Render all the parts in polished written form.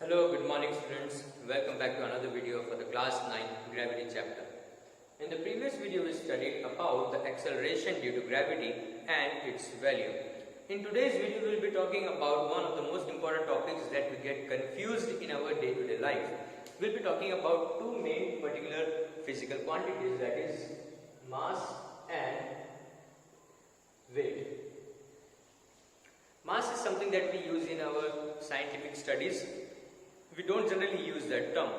Hello, good morning students. Welcome back to another video for the class 9 gravity chapter. In the previous video we studied about the acceleration due to gravity and its value. In today's video we will be talking about one of the most important topics that we get confused in our day-to-day life. We will be talking about two main particular physical quantities, that is mass and weight. Mass is something that we use in our scientific studies. We don't generally use that term.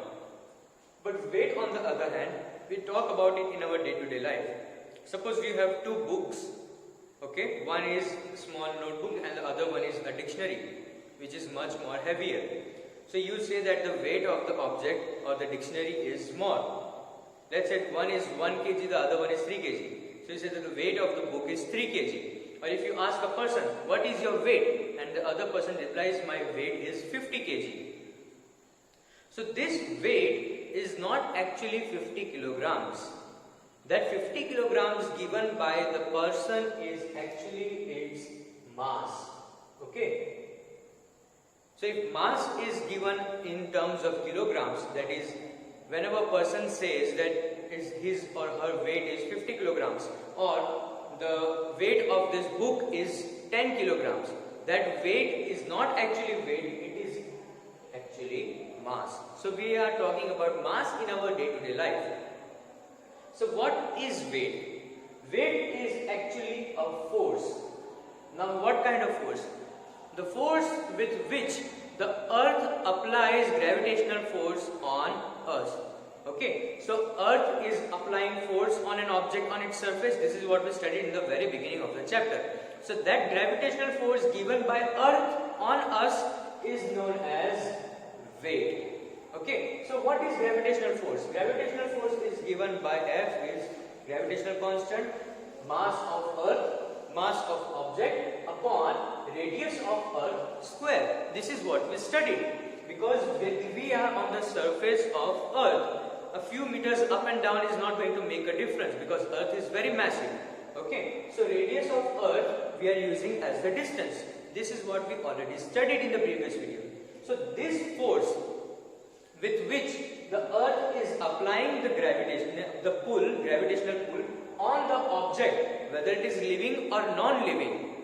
But weight, on the other hand, we talk about it in our day-to-day life. Suppose we have two books, okay? One is a small notebook and the other one is a dictionary, which is much more heavier. So you say that the weight of the object or the dictionary is more. Let's say one is 1 kg, the other one is 3 kg. So you say that the weight of the book is 3 kg. Or if you ask a person, what is your weight? And the other person replies, my weight is 50 kg. So this weight is not actually 50 kilograms. That 50 kilograms given by the person is actually its mass. Okay. So if mass is given in terms of kilograms, that is, whenever a person says that his or her weight is 50 kilograms or the weight of this book is 10 kilograms, that weight is not actually weight, it is actually mass. So we are talking about mass in our day-to-day life. So what is weight? Weight is actually a force. Now what kind of force? The force with which the earth applies gravitational force on us. Okay, so earth is applying force on an object on its surface. This is what we studied in the very beginning of the chapter. So that gravitational force given by earth on us is known as weight. Okay, so what is gravitational force? Gravitational force is given by F, is gravitational constant, mass of earth, mass of object upon radius of earth square. This is what we studied, because we are on the surface of earth. A few meters up and down is not going to make a difference because earth is very massive. Okay, so radius of earth we are using as the distance. This is what we already studied in the previous video. So this force with which the earth is applying the gravitational pull on the object, whether it is living or non-living,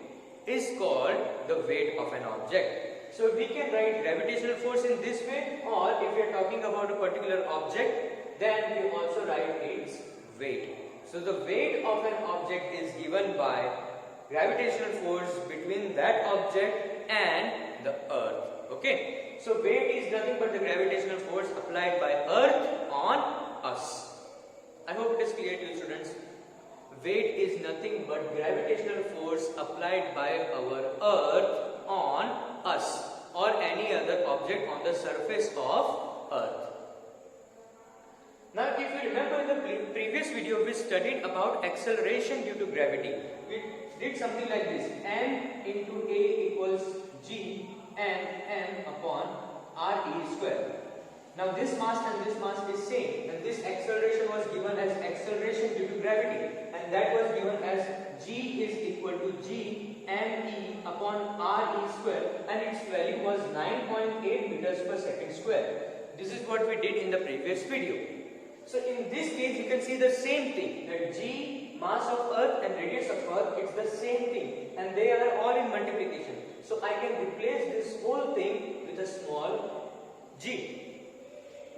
is called the weight of an object. So we can write gravitational force in this way, or if we are talking about a particular object, then we also write its weight. So the weight of an object is given by gravitational force between that object and the earth. Okay. So weight is nothing but the gravitational force applied by earth on us. I hope it is clear to you, students. Weight is nothing but gravitational force applied by our earth on us or any other object on the surface of earth. Now if you remember in the previous video we studied about acceleration due to gravity. We did something like this: m into a equals g and m upon re square. Now this mass and this mass is same, and this acceleration was given as acceleration due to gravity, and that was given as g is equal to g me upon re square, and its value was 9.8 meters per second square. This is what we did in the previous video. So in this case you can see the same thing, that g, mass of earth and radius of earth, it's the same thing, and they are all in multiplication. So I can replace this whole thing with a small g.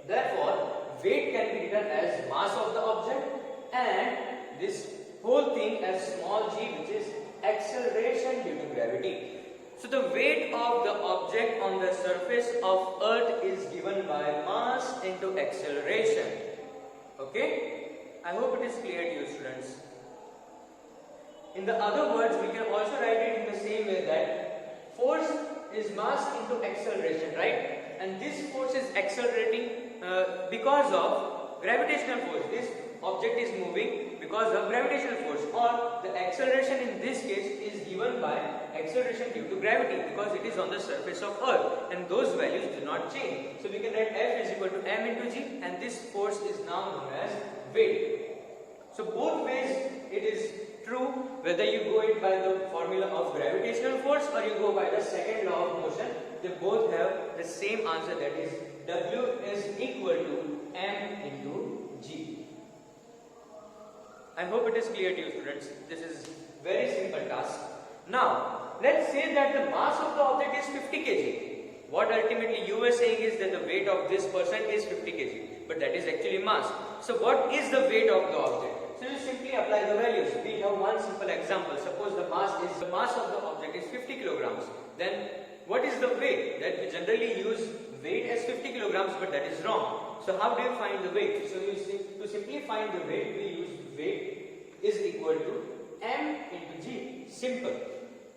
Therefore, weight can be written as mass of the object and this whole thing as small g, which is acceleration due to gravity. So the weight of the object on the surface of earth is given by mass into acceleration. Okay? I hope it is clear to you, students. In the other words, we can also write it in the same way that force is mass into acceleration, right? And this force is accelerating because of gravitational force. This object is moving because of gravitational force, or the acceleration in this case is given by acceleration due to gravity because it is on the surface of earth and those values do not change. So we can write F is equal to m into g, and this force is now known as weight. So both ways it is true, whether you go it by the formula of gravitational force or you go by the second law of motion, they both have the same answer, that is W is equal to M into G. I hope it is clear to you, students. This is very simple task. Now, let's say that the mass of the object is 50 kg. What ultimately you were saying is that the weight of this person is 50 kg, but that is actually mass. So what is the weight of the object? So you simply apply the values. We have one simple example. Suppose the mass of the object is 50 kilograms. Then what is the weight? That we generally use weight as 50 kilograms, but that is wrong. So how do you find the weight? So to simply find the weight, we use weight is equal to M into G. Simple.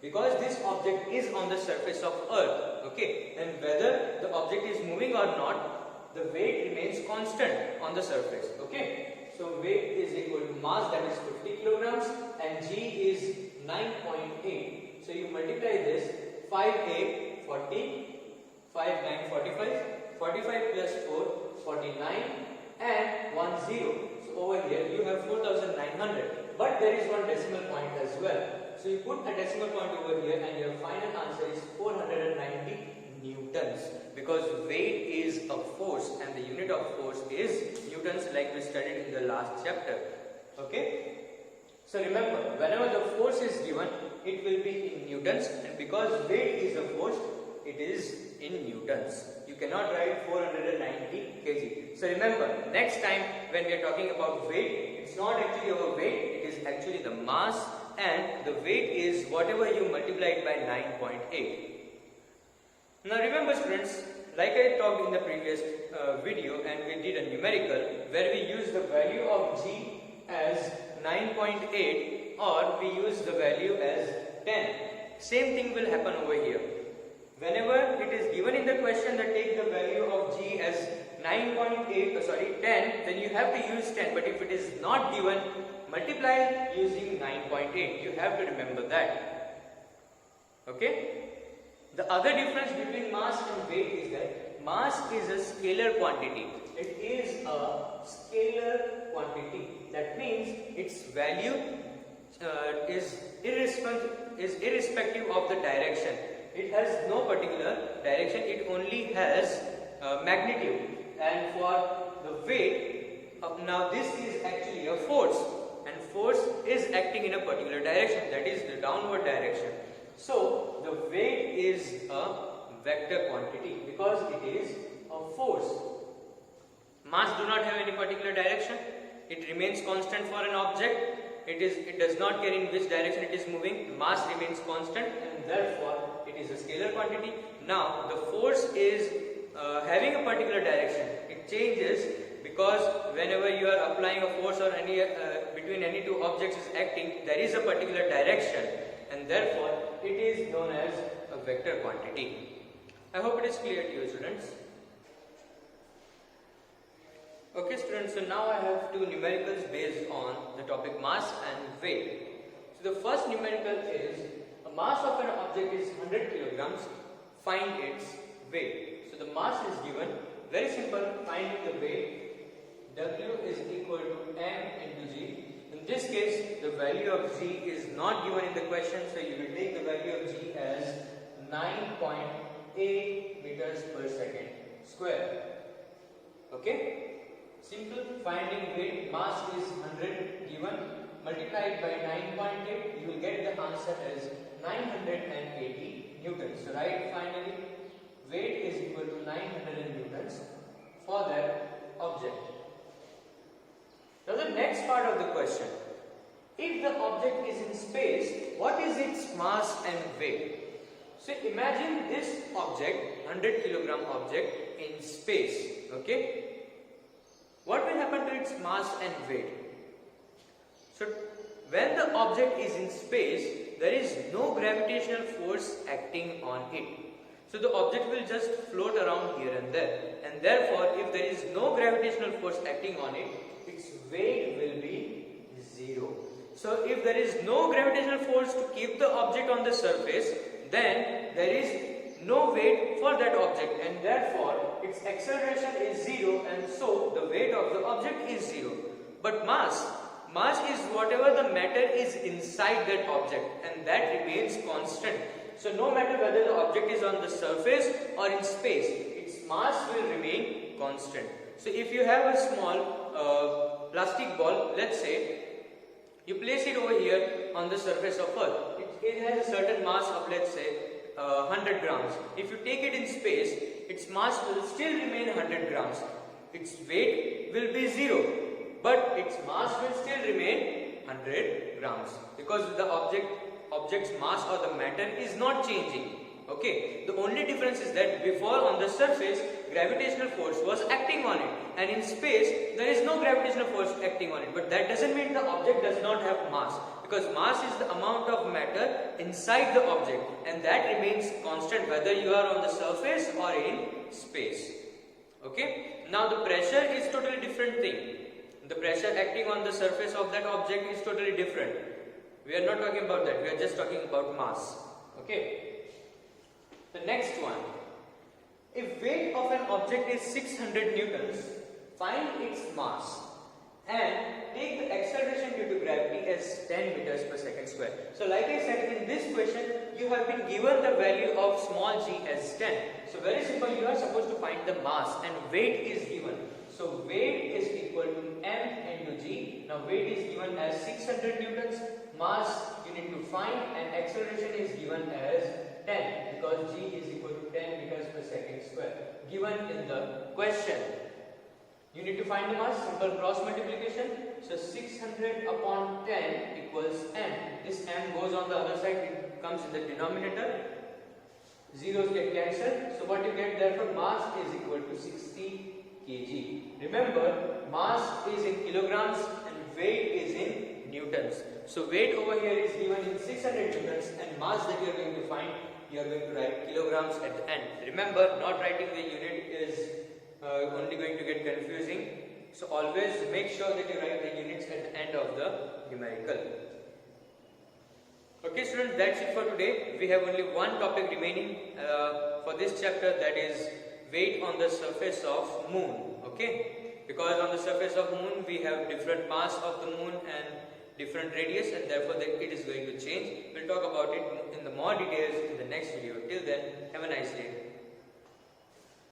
Because this object is on the surface of Earth, okay, and whether the object is moving or not, the weight remains constant on the surface, okay. So weight is equal to mass, that is 50 kilograms, and G is 9.8. So you multiply this, 5 40, 5 9 45, 45 plus 4, 49, and 1 0. So over here you have 4,900, but there is one decimal point as well. So you put a decimal point over here and your final answer is 490 newtons, because weight is a force and the unit of force is newtons, like we studied in the last chapter. Okay? So remember, whenever the force is given, it will be in newtons, and because weight is a force, it is in newtons. You cannot write 490 kg. So remember, next time when we are talking about weight, it's not actually our weight, it is actually the mass, and the weight is whatever you multiplied by 9.8. Now remember, students, like I talked in the previous video, and we did a numerical where we use the value of G as 9.8 or we use the value as 10. Same thing will happen over here. Whenever it is given in the question that take the value of G as 10, then you have to use 10, but if it is not given, multiply using 9.8. You have to remember that. Okay? The other difference between mass and weight is that mass is a scalar quantity. It is a scalar quantity. That means its value is irrespective of the direction. It has no particular direction. It only has magnitude. And for the weight, now this is actually a force. And force is acting in a particular direction, that is the downward direction. So the weight is a vector quantity because it is a force. Mass do not have any particular direction. It remains constant for an object. It does not care in which direction it is moving. Mass remains constant, and therefore it is a scalar quantity. Now the force is having a particular direction. It changes because whenever you are applying a force or any between any two objects is acting, there is a particular direction, and therefore it is known as a vector quantity. I hope it is clear to you, students. Okay, students, so now I have two numericals based on the topic mass and weight. So the first numerical is a mass of an object is 100 kilograms, find its weight. So the mass is given, very simple, find the weight. W is equal to M into G. In this case, the value of G is not given in the question, so you will take the value of G as 9.8 meters per second square. Okay? Simple, finding weight, mass is 100 given, multiplied by 9.8, you will get the answer as 980 newtons. So write finally, weight is equal to 900 newtons for that object. Now the next part of the question, if the object is in space, what is its mass and weight? So imagine this object, 100 kilogram object in space, okay? What will happen to its mass and weight? So when the object is in space, there is no gravitational force acting on it. So the object will just float around here and there, and therefore if there is no gravitational force acting on it, its weight will be 0. So if there is no gravitational force to keep the object on the surface, then there is no weight for that object, and therefore its acceleration is 0, and so the weight of the object is 0. But mass is whatever the matter is inside that object, and that remains constant. So no matter whether the object is on the surface or in space, its mass will remain constant. So if you have a small plastic ball, let's say, you place it over here on the surface of Earth. It has a certain mass of, let's say, 100 grams. If you take it in space, its mass will still remain 100 grams. Its weight will be 0, but its mass will still remain 100 grams because the object's mass or the matter is not changing. Okay, the only difference is that before on the surface gravitational force was acting on it, and in space there is no gravitational force acting on it. But that doesn't mean the object does not have mass, because mass is the amount of matter inside the object, and that remains constant whether you are on the surface or in space. Okay, now the pressure is totally different thing. The pressure acting on the surface of that object is totally different. We are not talking about that, we are just talking about mass. Okay. The next one, if weight of an object is 600 newtons, find its mass and take the acceleration due to gravity as 10 meters per second square. So like I said, in this question, you have been given the value of small g as 10. So very simple, you are supposed to find the mass and weight is given. So weight is equal to m into g. Now weight is given as 600 newtons, mass you need to find, and acceleration is given as 10 because g is equal to 10 meters per second square given in the question. You need to find the mass, simple cross multiplication. So 600 upon 10 equals m. This m goes on the other side, it comes in the denominator. Zeros get cancelled. So what you get therefore, mass is equal to 60 kg. Remember, mass is in kilograms and weight is in newtons. So weight over here is given in 600 newtons, and mass that you are going to find, you are going to write kilograms at the end. Remember, not writing the unit is only going to get confusing. So always make sure that you write the units at the end of the numerical. Okay students, that's it for today. We have only one topic remaining for this chapter, that is weight on the surface of moon. Okay, because on the surface of moon we have different mass of the moon and different radius, and therefore it is going to change. We'll talk about it in the more details in the next video. Till then, have a nice day.